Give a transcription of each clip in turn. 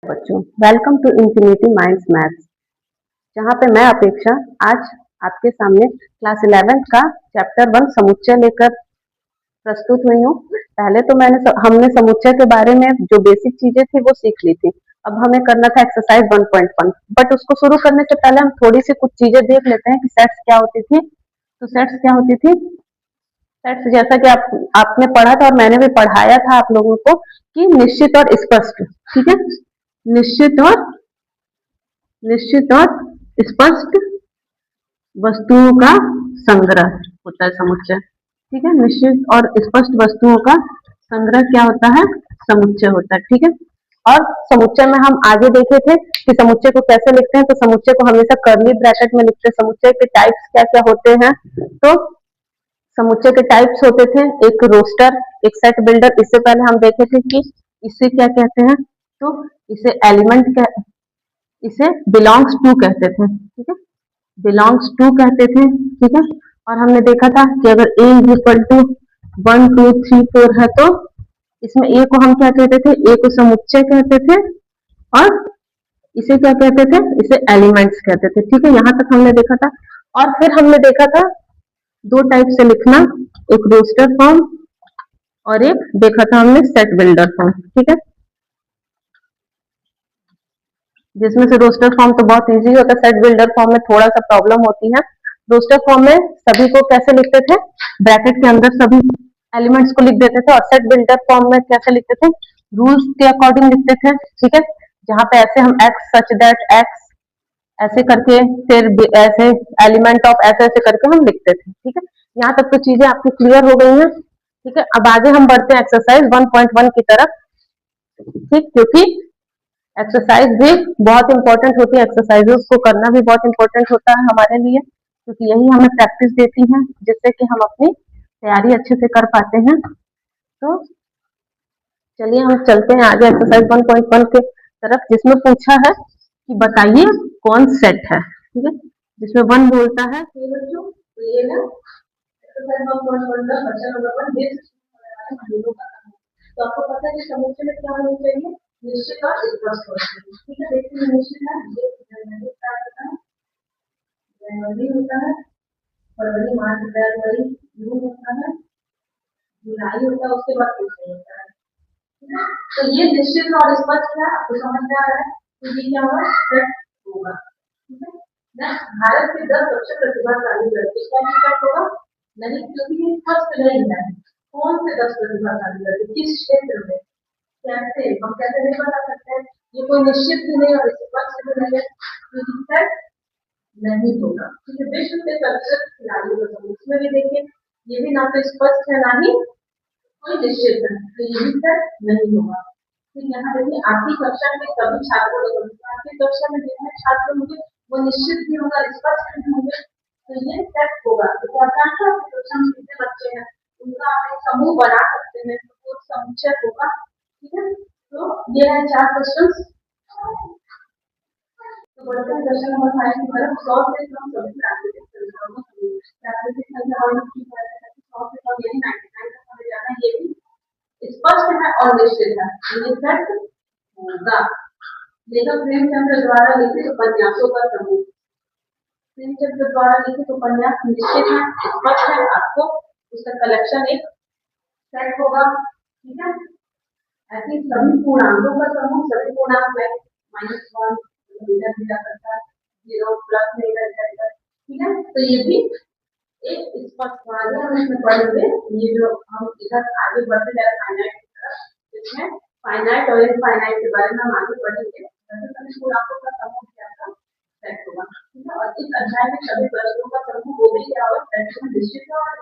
बच्चों, welcome to Infinity Minds Maths. जहाँ पे मैं अपेक्षा आज आपके सामने क्लास 11th का चैप्टर 1 समुच्चय लेकर प्रस्तुत हुई हूँ। पहले तो हमने समुच्चय के बारे में जो बेसिक चीजें थी वो सीख ली थी। अब हमें करना था एक्सरसाइज 1.1, बट उसको शुरू करने से पहले हम थोड़ी सी कुछ चीजें देख लेते हैं कि सेट्स क्या होती थी। तो सेट्स क्या होती थी? सेट्स जैसा कि आपने पढ़ा था और मैंने भी पढ़ाया था आप लोगों को कि निश्चित और स्पष्ट, ठीक है, निश्चित और स्पष्ट वस्तुओं का संग्रह होता है समुच्चय। ठीक है, निश्चित और स्पष्ट वस्तुओं का संग्रह क्या होता है? समुच्चय होता है। ठीक है, और समुच्चय में हम आगे देखे थे कि समुच्चय को कैसे लिखते हैं। तो समुच्चय को हमेशा कर्ली ब्रैकेट में लिखते हैं। समुच्चय के टाइप्स क्या क्या होते हैं? तो समुच्चय के टाइप्स होते थे, एक रोस्टर, एक सेट बिल्डर। इससे पहले हम देखे थे कि इसे क्या कहते हैं? तो इसे एलिमेंट, इसे बिलोंग्स टू कहते थे। ठीक है, बिलोंग्स टू कहते थे। ठीक है, और हमने देखा था कि अगर ए इज इक्वल टू 1 2 3 4 है तो इसमें ए को हम क्या कहते थे? ए को समुच्चय कहते थे और इसे क्या कहते थे? इसे एलिमेंट्स कहते थे। ठीक है, यहाँ तक हमने देखा था। और फिर हमने देखा था दो टाइप से लिखना, एक रोस्टर फॉर्म और एक देखा था हमने सेट बिल्डर फॉर्म। ठीक है, जिसमें से रोस्टर फॉर्म तो बहुत इजी होता है, सेट बिल्डर फॉर्म में थोड़ा सा प्रॉब्लम होती है। रोस्टर फॉर्म में सभी को कैसे लिखते थे? ब्रैकेट के अंदर सभी एलिमेंट्स को लिख देते थे। और सेट बिल्डर फॉर्म में कैसे लिखते थे? रूल्स के अकॉर्डिंग लिखते थे। ठीक है, जहाँ पे ऐसे हम एक्स सच दैट एक्स ऐसे करके, फिर ऐसे एलिमेंट ऑफ ऐसे ऐसे करके हम लिखते थे। ठीक है, यहाँ तक तो चीजें आपकी क्लियर हो गई हैं। ठीक है, अब आगे हम बढ़ते हैं एक्सरसाइज 1.1 की तरफ। ठीक, क्योंकि एक्सरसाइज भी बहुत इंपॉर्टेंट होती है, एक्सरसाइजेस को करना भी बहुत इंपॉर्टेंट होता है हमारे लिए, क्योंकि यही हमें प्रैक्टिस देती है जिससे कि हम अपनी तैयारी अच्छे से कर पाते हैं। तो चलिए हम चलते हैं आगे एक्सरसाइज 1.1 के तरफ, जिसमें पूछा है कि बताइए कौन सेट है। ठीक है, जिसमें 1 बोलता है तो ये ना एक्सरसाइज 1.1 का क्वेश्चन नंबर 1 ये तो आपको पता है कि समुच्चय में क्या होना चाहिए? निश्चित और स्पष्ट होना चाहिए। ठीक है, देखिए निश्चित है, ये जनवरी स्टार्ट होता है, जनवरी होता है, फरवरी मार्च अप्रैल मई जून होता है, जुलाई होता है, उसके बाद कुछ नहीं होता है। ठीक है, तो ये निश्चित और स्पष्ट है, आपको समझ में आ रहा है? तो ये क्या होगा? सेट होगा। ठीक है, नेक्स्ट, भारत के 10 सबसे प्रतिभाशाली लड़के, क्या सेट होगा? नहीं, क्योंकि ये स्पष्ट नहीं है। कौन से 10 प्रतिभाशाली लड़के, किस क्षेत्र में, कैसे, हम कैसे नहीं बता सकते हैं? ये कोई निश्चित भी नहीं और स्पष्ट भी नहीं है, तो सेट नहीं होगा। ठीक है, विश्व के सर्वश्रेष्ठ खिलाड़ियों का समूह, इसमें भी देखिए ये भी ना तो स्पष्ट है ना ही कोई निश्चित है, तो ये भी सेट नहीं होगा। फिर यहाँ देखिए आपकी कक्षा के सभी छात्रों को, आपकी कक्षा में जितने छात्र होंगे वो निश्चित भी होगा, स्पष्ट भी होंगे, तो ये सेट होगा। तो आपकी कक्षा में कितने बच्चे हैं उनका आप एक समूह बना सकते हैं, तो समुच्चय होगा। ठीक है, तो ये है 4 क्वेश्चन। तो बढ़ते हैं क्वेश्चन नंबर 5 की तरफ। 100 से कम सभी प्राकृतिक संख्याओं की 100 से कम यानी 99 तक हमें जाना है, ये भी स्पष्ट है और निश्चित है, ये सेट होगा। लेखक प्रेमचंद्र द्वारा लिखित उपन्यासों का समूह, प्रेमचंद्र द्वारा लिखित उपन्यास निश्चित है, स्पष्ट है, आपको उसका कलेक्शन एक सेट होगा। ठीक है, ऐसे सभी पूर्णांकों का समूह, सभी पूर्णांक में -1 दिया करता है, 0 प्लस नहीं करता। ठीक है, तो ये भी एक स्पष्ट आगे हम इसमें पढ़ेंगे। ये जो हम इधर आगे बढ़ते जा रहे हैं फाइनाइट की तरफ, इसमें फाइनाइट और इनफाइनाइट के बारे में हम आगे पढ़ेंगे। सभी पूर्णांकों का समूह क्या था? सेट होगा। ठीक है, और इस अध्याय में सभी वस्तुओं का समूह वो भी क्या होगा? सेट में निश्चित होगा।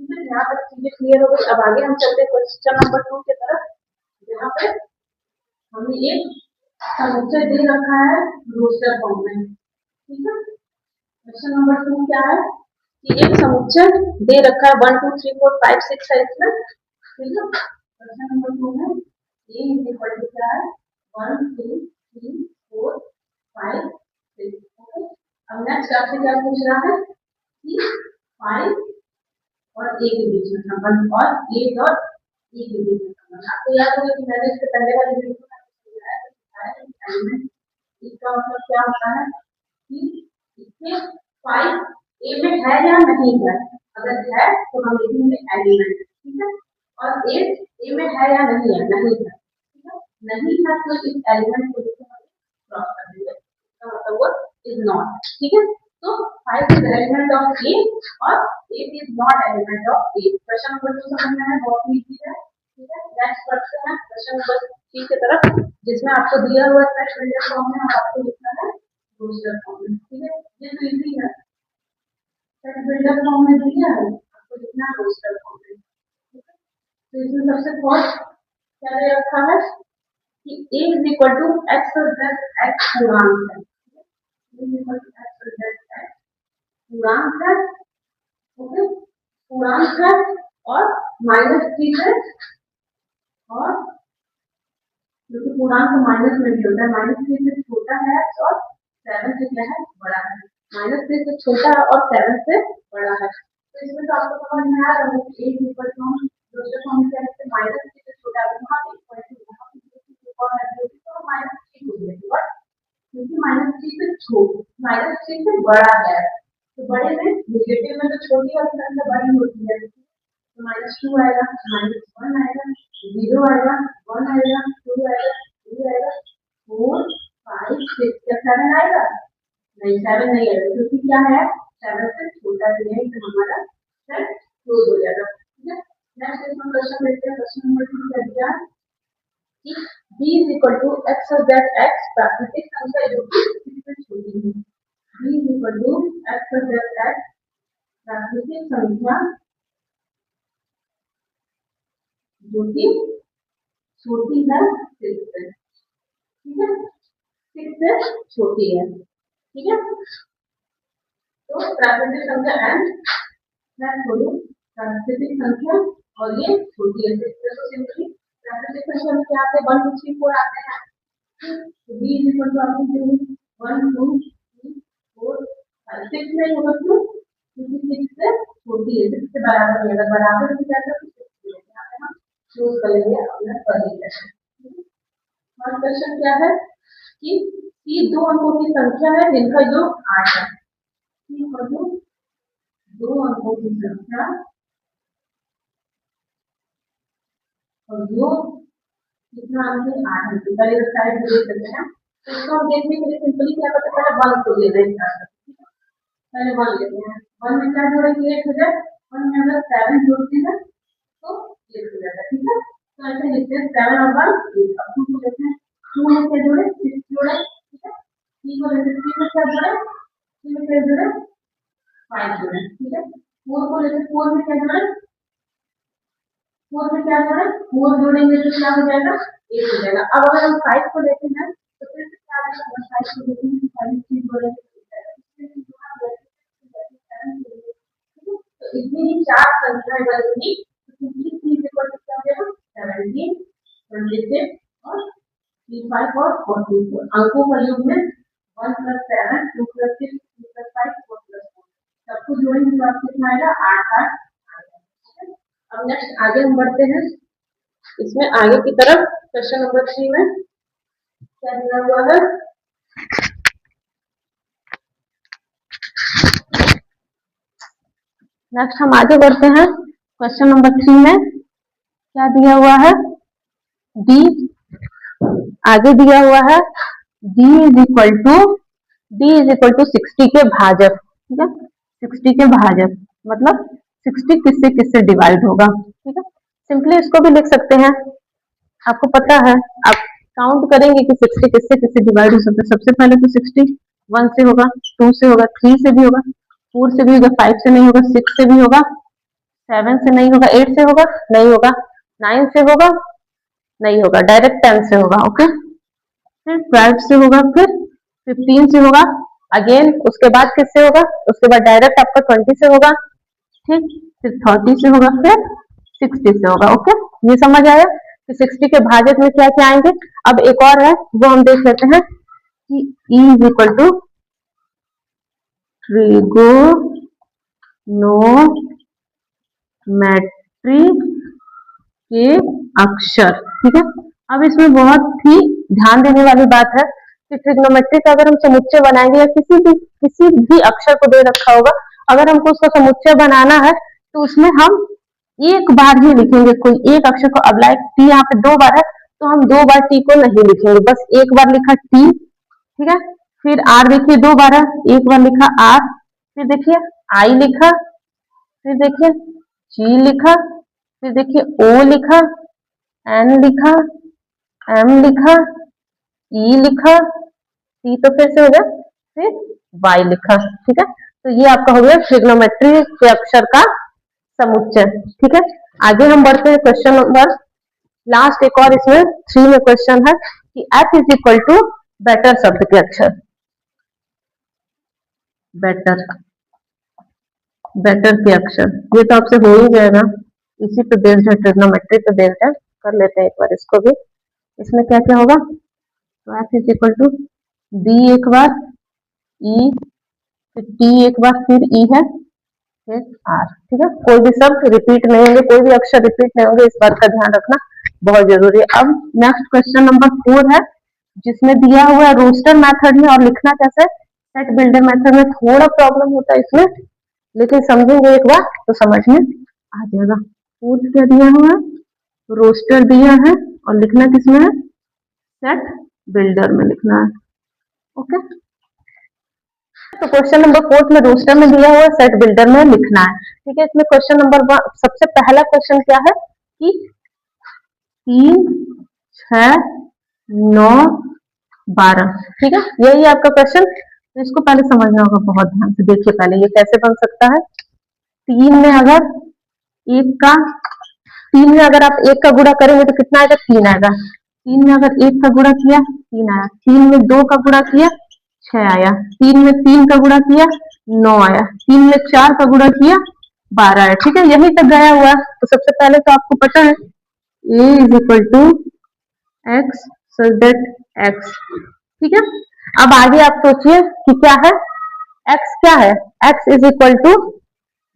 ठीक है, यहाँ तक चीजें क्लियर हो गई। अब आगे हम चलते हैं क्वेश्चन नंबर 2 की तरफ, जहाँ पे हमें एक समुच्चय दे रखा है रोस्टर फॉर्म में। ठीक है, क्वेश्चन नंबर 2 क्या है कि एक समुच्चय दे रखा है 1 2 3 4 5 6 है इसमें। ठीक है, क्वेश्चन नंबर 2 में a इज इक्वल टू क्या है? 1 2 3 4 5 6। ओके, अब नेक्स्ट आपसे क्या पूछ रहा है कि 5 और a के बीच में संबंध और 8 और e के बीच में संबंध। आपको याद होगा कि मैंने इससे पहले वाली वीडियो में बताया एलिमेंट। इसका मतलब क्या होता है कि इसमें 5 ए में है या नहीं है, अगर है तो हम लिखेंगे एलिमेंट, ठीक है। और 8 ए में है या नहीं है, नहीं है, ठीक है। नहीं है तो इस एलिमेंट को क्रॉस कर देंगे, इसका मतलब वो इज नॉट, ठीक है। तो 5 इज एलिमेंट ऑफ ए और 8 is not element of A. Question number 2 समझ में है, बहुत इजी है, ठीक है। नेक्स्ट बढ़ते हैं क्वेश्चन नंबर 3 की तरफ, जिसमें आपको दिया हुआ है टेस्ट बिल्डर फॉर्म में और आपको लिखना है रोस्टर फॉर्म में, ठीक है। ये तो इजी है, टेस्ट बिल्डर फॉर्म में दिया है, आपको लिखना है रोस्टर फॉर्म में, ठीक है। तो इसमें सबसे फर्स्ट क्या दे रखा है कि a is equal to x plus x पूर्णांक है, a is equal to x plus x पूर्णांक है, ओके, पूर्णांक है और -3 से, और क्योंकि पूर्णांक माइनस में भी होता है, -3 से छोटा है और 7 से क्या है बड़ा है, -3 से छोटा है और 7 से बड़ा है। तो इसमें तो आपको समझ में आ रहा है कि a is equal to दूसरे फॉर्म में क्या है, -3 से छोटा है, वहां पे इक्वल टू वहां पे और है तो -3 हो जाएगा, क्योंकि -3 से छोटा -3 से बड़ा है, तो बड़े में नेगेटिव में तो छोटी वाली संख्या बड़ी होती है, तो -2 आएगा, -1 आएगा, 0 आएगा, 1 आएगा, 2 आएगा, 3 आएगा, 4 5 6 क्या 7 आएगा, नहीं 7 नहीं आएगा, क्योंकि क्या है 7 से छोटा ही है, तो हमारा सेट क्लोज हो जाएगा, ठीक है। नेक्स्ट इसमें क्वेश्चन देखते हैं, क्वेश्चन नंबर 2 क्या दिया है कि b is equal to x of that x प्राकृतिक संख्या जो कि इससे छोटी है, b is equal to x of that x प्राकृतिक संख्या जो कि छोटी है 6 से, ठीक है, 6 से छोटी है, ठीक है। तो प्राकृतिक संख्या n मैं बोलूं प्राकृतिक संख्या और ये छोटी है 6 से, तो सिंपली प्राकृतिक संख्या में क्या आते हैं 1 2 3 4 आते हैं, तो b is equal to आपकी जो 1 2 3 4 5 6 नहीं होगा, क्यों, क्योंकि 6 से छोटी है, 6 से बराबर नहीं, अगर बराबर हो जाता तो 6 यहाँ पे हम चूज कर लेंगे अपना सॉल्यूशन। और क्वेश्चन क्या है कि c 2 अंकों की संख्या है जिनका योग 8 है, c इक्वल टू 2 अंकों की संख्या और योग कितना अंक है 8 है, तो पहले साइड में देख सकते हैं, तो इसको हम देखने के लिए सिंपली क्या करते हैं, पहले 1 को ले लेते हैं, पहले 1 लेते हैं, 1 में क्या जोड़ेंगे 8 हो जाए, 1 में अगर 7 जोड़ते हैं तो 8 हो जाता है, ठीक है। तो ऐसे लिखते हैं 7 और 1 8, अब 2 को लेते हैं, 2 में क्या जोड़े 6 जोड़े, ठीक है, 3 को लेते हैं 3 में क्या जोड़े 3 में क्या जोड़े 5 जोड़े, ठीक है। 4 को लेते हैं 4 में क्या जोड़े 4 में क्या जोड़े 4 जोड़ेंगे तो क्या हो जाएगा 8 हो जाएगा। अब अगर हम 5 को लेते हैं तो फिर से क्या आएगा, अगर 5 को लेते हैं तो 5 चीज जोड़ेंगे तो इतनी ही 4 संख्याएं बनेंगी, तो सिंपली c इक्वल टू क्या हो जाएगा 17 26 और 35 और 44 अंकों का योग में 1 + 7 2 + 6 3 + 5 4 + 4 सबको जोड़ेंगे तो आपको कितना आएगा 8 8 आएगा। अब नेक्स्ट आगे हम बढ़ते हैं, इसमें आगे की तरफ क्वेश्चन नंबर 3 में क्या दिया हुआ है, नेक्स्ट हम आगे बढ़ते हैं क्वेश्चन नंबर 3 में क्या दिया हुआ है, d आगे दिया हुआ है d इज इक्वल टू 60 के भाजक, ठीक है, 60 के भाजक मतलब 60 किससे डिवाइड होगा, ठीक है। सिंपली इसको भी लिख सकते हैं, आपको पता है आप काउंट करेंगे कि 60 किससे डिवाइड हो सकता है, सबसे पहले तो 60 1 से होगा, 2 से होगा, 3 से भी होगा, 4 से भी होगा, 5 से नहीं होगा, 6 से भी होगा, 7 से नहीं होगा, 8 से होगा नहीं होगा, 9 से होगा नहीं होगा, डायरेक्ट 10 से होगा, ओके, फिर 12 से होगा, फिर 15 से होगा, अगेन उसके बाद किससे होगा, उसके बाद डायरेक्ट आपका 20 से होगा, ठीक, फिर 30 से होगा, फिर 60 से होगा, ओके। ये समझ आया कि 60 के भाजक में क्या क्या आएंगे। अब एक और है वो हम देख लेते हैं कि E is equal to trigonometry के अक्षर, ठीक है। अब इसमें बहुत ही ध्यान देने वाली बात है, कि ट्रिग्नोमेट्री का अगर हम समुच्चय बनाएंगे या किसी भी अक्षर को दे रखा होगा, अगर हमको उसका समुच्चय बनाना है तो उसमें हम एक बार ही लिखेंगे कोई एक अक्षर को। अब लाइक टी यहाँ पे 2 बार है तो हम 2 बार टी को नहीं लिखेंगे, बस एक बार लिखा टी, ठीक है। फिर आर देखिए 2 बार है, एक बार लिखा आर, फिर देखिए आई लिखा, फिर देखिए जी लिखा, फिर देखिए ओ लिखा, एन लिखा, एम लिखा, ई लिखा, टी तो फिर से हो गया, फिर वाई लिखा, ठीक है। तो ये आपका हो गया ट्रिग्नोमेट्री के अक्षर का समुच्चय, ठीक है। आगे हम बढ़ते हैं क्वेश्चन नंबर लास्ट, एक और इसमें 3 में क्वेश्चन है कि F is equal to better शब्द के अक्षर, बेटर, बेटर के अक्षर, ये तो आपसे हो ही जाएगा, इसी पे बेस्ड है, ट्रिग्नोमेट्री पे बेस्ड है। कर लेते हैं एक बार इसको भी। इसमें क्या क्या होगा, तो F is equal to B एक बार, ई, फिर टी एक बार, फिर ई है, फिर आर, ठीक है। कोई भी शब्द रिपीट नहीं होंगे, कोई भी अक्षर रिपीट नहीं होंगे, इस बात का ध्यान रखना बहुत जरूरी है। अब नेक्स्ट क्वेश्चन नंबर 4 है, जिसमें दिया हुआ है रोस्टर मेथड में और लिखना कैसे, सेट बिल्डर मेथड में थोड़ा प्रॉब्लम होता है इसमें, लेकिन समझेंगे एक बार तो समझ में आ जाएगा। 4 क्या दिया हुआ है, रोस्टर दिया है और लिखना किसमें है, सेट बिल्डर में लिखना है, ओके। तो क्वेश्चन नंबर 4 में रोस्टर में दिया हुआ सेट बिल्डर में लिखना है, ठीक है। इसमें क्वेश्चन नंबर 1 सबसे पहला क्वेश्चन क्या है कि 3, 6, 9, 12, ठीक है, यही आपका क्वेश्चन। तो इसको पहले समझना होगा बहुत ध्यान से। देखिए पहले ये कैसे बन सकता है, 3 में अगर एक का 3 में अगर आप 1 का गुणा करेंगे तो कितना आएगा, 3 आएगा। 3 में अगर 1 का गुणा किया 3 आया, 3 में 2 का गुणा किया 6 आया, 3 में 3 का गुणा किया 9 आया, 3 में 4 का गुणा किया 12 आया, ठीक है। यही तक गया हुआ। तो सबसे पहले तो आपको पता है a is equal to x such that x, ठीक है। अब आगे आप सोचिए कि क्या है, x क्या है, x इज इक्वल टू,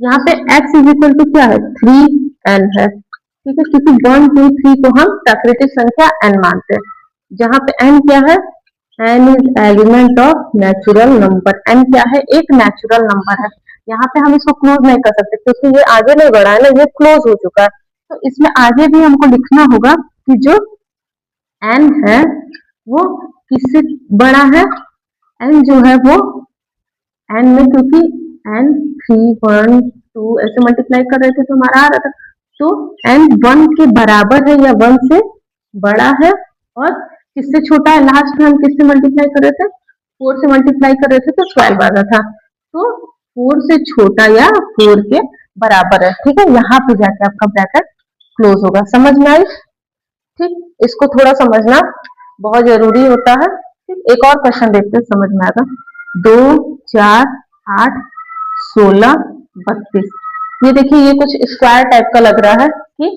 यहाँ पे x इज इक्वल टू क्या है, 3n है, ठीक है, क्योंकि 1 2 3 को हम प्राकृतिक संख्या n मानते हैं, जहां पे n क्या है, n is element of natural number, n क्या है, एक नेचुरल नंबर है। यहाँ पे हम इसको क्लोज नहीं कर सकते क्योंकि ये आगे नहीं बढ़ा है ना, ये क्लोज हो चुका है। तो इसमें आगे भी हमको लिखना होगा कि जो n है वो किससे बड़ा है, n जो है वो n में, क्योंकि n 3 1 2 ऐसे मल्टीप्लाई कर रहे थे तो हमारा आ रहा था, तो n 1 के बराबर है या 1 से बड़ा है, और किससे छोटा है, लास्ट में हम किससे मल्टीप्लाई कर रहे थे, 4 से मल्टीप्लाई कर रहे थे तो 12 आ रहा था, तो 4 से छोटा या 4 के बराबर है, ठीक है। यहाँ पे जाके आपका ब्रैकेट क्लोज होगा, समझ में आई, ठीक। इसको थोड़ा समझना बहुत जरूरी होता है, ठीक। एक और क्वेश्चन देखते हैं, समझ में आएगा। 2 4 8 16 32, ये देखिए ये कुछ स्क्वायर टाइप का लग रहा है कि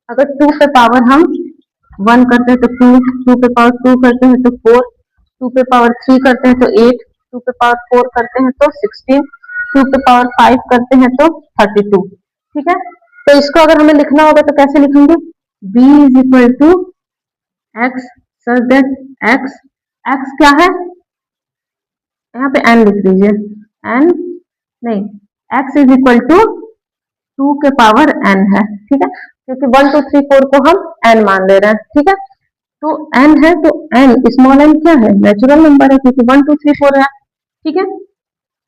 अगर 2 पे पावर हम 1 करते हैं तो 2, 2 पे पावर 2 करते हैं तो 4, 2 पे पावर 3 करते हैं तो 8, 2 पे पावर 4 करते हैं तो 16, 2 पे पावर 5 करते हैं तो 32, ठीक है। तो इसको अगर हमें लिखना होगा तो कैसे लिखेंगे, b is equal to x such that x, x क्या है, यहाँ पे n लिख दीजिए, n नहीं, x इज इक्वल टू 2 के पावर n है, ठीक है, क्योंकि 1 2 3 4 को हम n मान ले रहे हैं, ठीक है। तो n है तो n स्मॉल n क्या है, नेचुरल नंबर है, क्योंकि 1 2 3 4 है, ठीक है।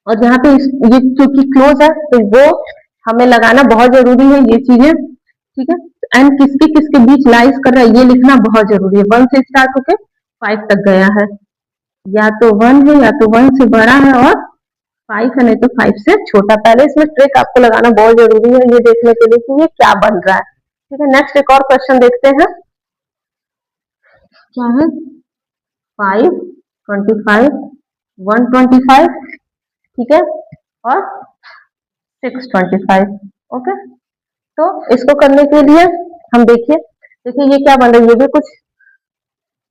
और यहाँ पे ये क्योंकि क्लोज है तो वो हमें लगाना बहुत जरूरी है, ये चीजें, ठीक है। n किसके किसके बीच लाइज कर रहा है ये लिखना बहुत जरूरी है। 1 से स्टार्ट होके 5 तक गया है, या तो 1 है या तो 1 से बड़ा है, और 5 है नहीं तो 5 से छोटा। पहले इसमें ट्रिक आपको लगाना बहुत जरूरी है, ये देखने के लिए कि ये क्या बन रहा है, ठीक है। नेक्स्ट एक और क्वेश्चन देखते हैं, क्या है, 5 25 125, ठीक है, और 625, ओके। तो इसको करने के लिए हम देखिए ये क्या बन रहा है, ये भी कुछ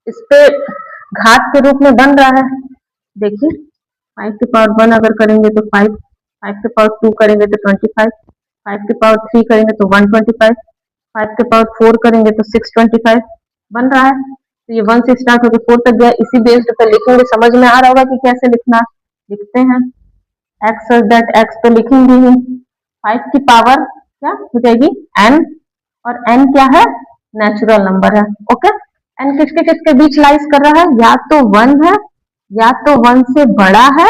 इस पे घात के रूप में बन रहा है। देखिए 5 के पावर 1 अगर करेंगे तो 5, 5 के पावर 2 करेंगे तो 25, 5 के पावर 3 करेंगे तो 125, 5 के पावर 4 करेंगे तो 625 बन रहा है। तो ये 1 से स्टार्ट होकर 4 तक गया, इसी बेस्ड पे लिखेंगे। समझ में आ रहा होगा कि कैसे लिखना। लिखते हैं x सच दैट x तो लिखेंगे ही, 5 की पावर क्या हो जाएगी n, और n क्या है नेचुरल नंबर है। ओके, n किसके किसके बीच लाइज कर रहा है, या तो 1 है, या तो 1 से बड़ा है,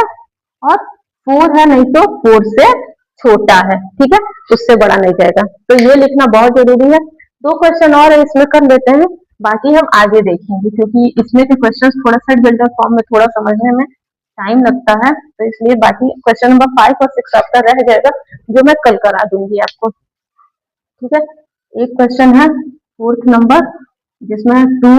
और 4 है, नहीं तो 4 से छोटा है। ठीक है, उससे बड़ा नहीं जाएगा। तो ये लिखना बहुत जरूरी है। 2 क्वेश्चन और है, इसमें कर लेते हैं, बाकी हम आगे देखेंगे, क्योंकि इसमें के क्वेश्चंस थोड़ा सेट बिल्डर फॉर्म में थोड़ा समझने में टाइम लगता है, तो इसलिए बाकी क्वेश्चन नंबर 5 और 6 आपका रह जाएगा, जो मैं कल करा दूंगी आपको। ठीक है, एक क्वेश्चन है 4th नंबर, जिसमें 2,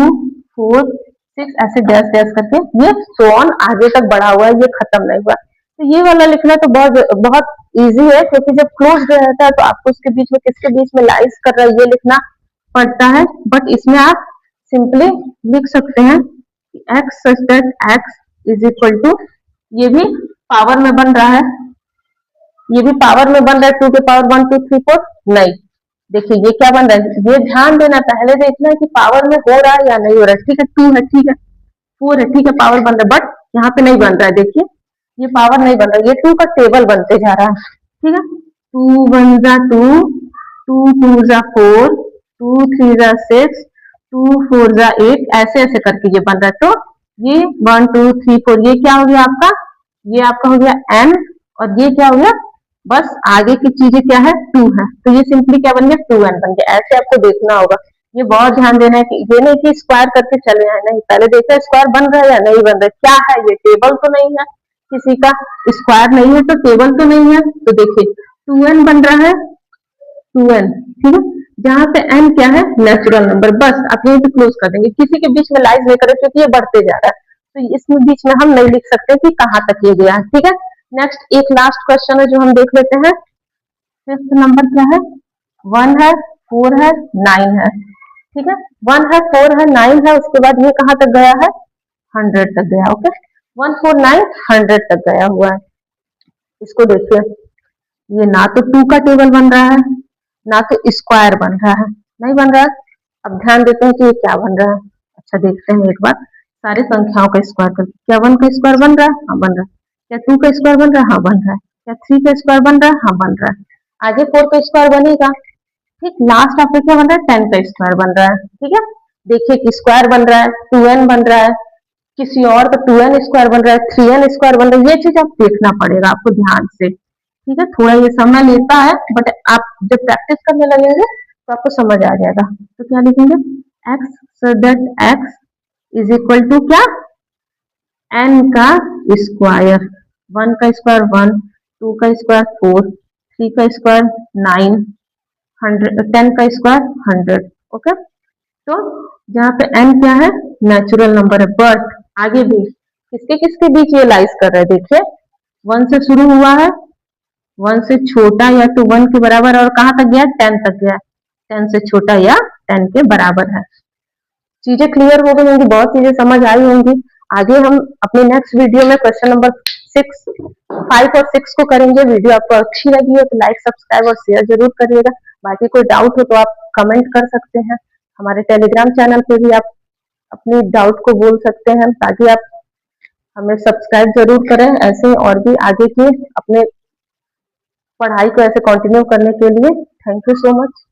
4, 6 ऐसे डैश डैश करके ये सो ऑन आगे तक बढ़ा हुआ है, ये खत्म नहीं हुआ। तो ये वाला लिखना तो बहुत बहुत इजी है, क्योंकि जब क्लोज रहता है तो आपको उसके बीच में किसके बीच में लाइज कर रहा है ये लिखना पड़ता है। बट इसमें आप सिंपली लिख सकते हैं x सच दैट x इज इक्वल टू, ये भी पावर में बन रहा है, ये भी पावर में बन रहा है 2 के पावर 1 2 3 4, नहीं देखिए ये क्या बन रहा है, ये ध्यान देना, पहले देखना है कि पावर में हो रहा है या नहीं हो रहा है। ठीक है, 2 है, ठीक है, 4 है, ठीक है, पावर बन रहा है, बट यहाँ पे नहीं बन रहा है। देखिए ये पावर नहीं बन रहा है, ये 2 का टेबल बनते जा रहा है। ठीक है, 2 1 जा 2, 2 2 जा 4, 2 3 जा 6, 2 4 जा 8, ऐसे ऐसे करके ये बन रहा है। तो ये 1 2 3 4, ये क्या हो गया आपका, ये आपका हो गया n, और ये क्या हो गया, बस आगे की चीजें क्या है 2 है, तो ये सिंपली क्या बन गया 2n बन गया। ऐसे आपको देखना होगा, ये बहुत ध्यान देना है कि ये नहीं कि स्क्वायर करके चले आए, नहीं, पहले देखा स्क्वायर बन रहा है या नहीं बन रहा है, क्या है ये टेबल तो नहीं है किसी का, स्क्वायर नहीं है तो टेबल तो नहीं है। तो देखिए 2n बन रहा है, 2n, ठीक है, जहां पे n क्या है नेचुरल नंबर, बस आप यहीं पे क्लोज कर देंगे, किसी के बीच में लाइज नहीं करें, क्योंकि ये बढ़ते जा रहा है, तो इसमें बीच में हम नहीं लिख सकते कि कहाँ तक ये गया। ठीक है, नेक्स्ट एक लास्ट क्वेश्चन है जो हम देख लेते हैं। 5th नंबर क्या है, 1 है, 4 है, 9 है। ठीक है, 1 है, 4 है, 9 है, उसके बाद ये कहाँ तक गया है 100 तक गया। ओके, 1 4 9 100 तक गया हुआ है। इसको देखिए, ये ना तो 2 का टेबल बन रहा है, ना तो स्क्वायर बन रहा है, नहीं बन रहा है। अब ध्यान देते हैं कि ये क्या बन रहा है। अच्छा देखते हैं एक बार सारी संख्याओं का स्क्वायर करके, क्या 1 का स्क्वायर बन रहा है, हाँ बन रहा है, क्या 2 का स्क्वायर बन रहा है, हाँ बन रहा है, क्या 3 का स्क्वायर बन रहा है, हाँ बन रहा है, आगे 4 का स्क्वायर बनेगा। ठीक, लास्ट आपका क्या बन रहा है 10 का स्क्वायर बन रहा है। ठीक है, देखिए स्क्वायर बन रहा है, 2n बन रहा है, किसी और का 2n स्क्वायर बन रहा है, 3n स्क्वायर बन रहा है, ये चीज आप देखना पड़ेगा आपको ध्यान से। ठीक है, थोड़ा ये समय लेता है, बट आप जब प्रैक्टिस करने लगेंगे तो आपको समझ आ जाएगा। तो क्या लिखेंगे, x so that x is equal to क्या, n का स्क्वायर, 1 का स्क्वायर 1, 2 का स्क्वायर 4, 3 का स्क्वायर 9, 100 10 का स्क्वायर 100। ओके, तो जहाँ पे n क्या है नेचुरल नंबर है, बट आगे भी किसके किसके बीच ये लाइज कर रहा है, देखिए 1 से शुरू हुआ है, 1 से छोटा या तो 1 के बराबर, और कहाँ तक गया 10 तक गया, 10 से छोटा या 10 के बराबर है। चीजें क्लियर हो गई होंगी, बहुत चीजें समझ आई होंगी। आगे हम अपने नेक्स्ट वीडियो में क्वेश्चन नंबर 5 और 6 को करेंगे। वीडियो आपको अच्छी लगी हो तो लाइक सब्सक्राइब और शेयर जरूर करिएगा। बाकी कोई डाउट हो तो आप कमेंट कर सकते हैं, हमारे टेलीग्राम चैनल पे भी आप अपने डाउट को बोल सकते हैं, ताकि आप हमें सब्सक्राइब जरूर करें, ऐसे और भी आगे के अपने पढ़ाई को ऐसे कंटिन्यू करने के लिए। Thank you so much.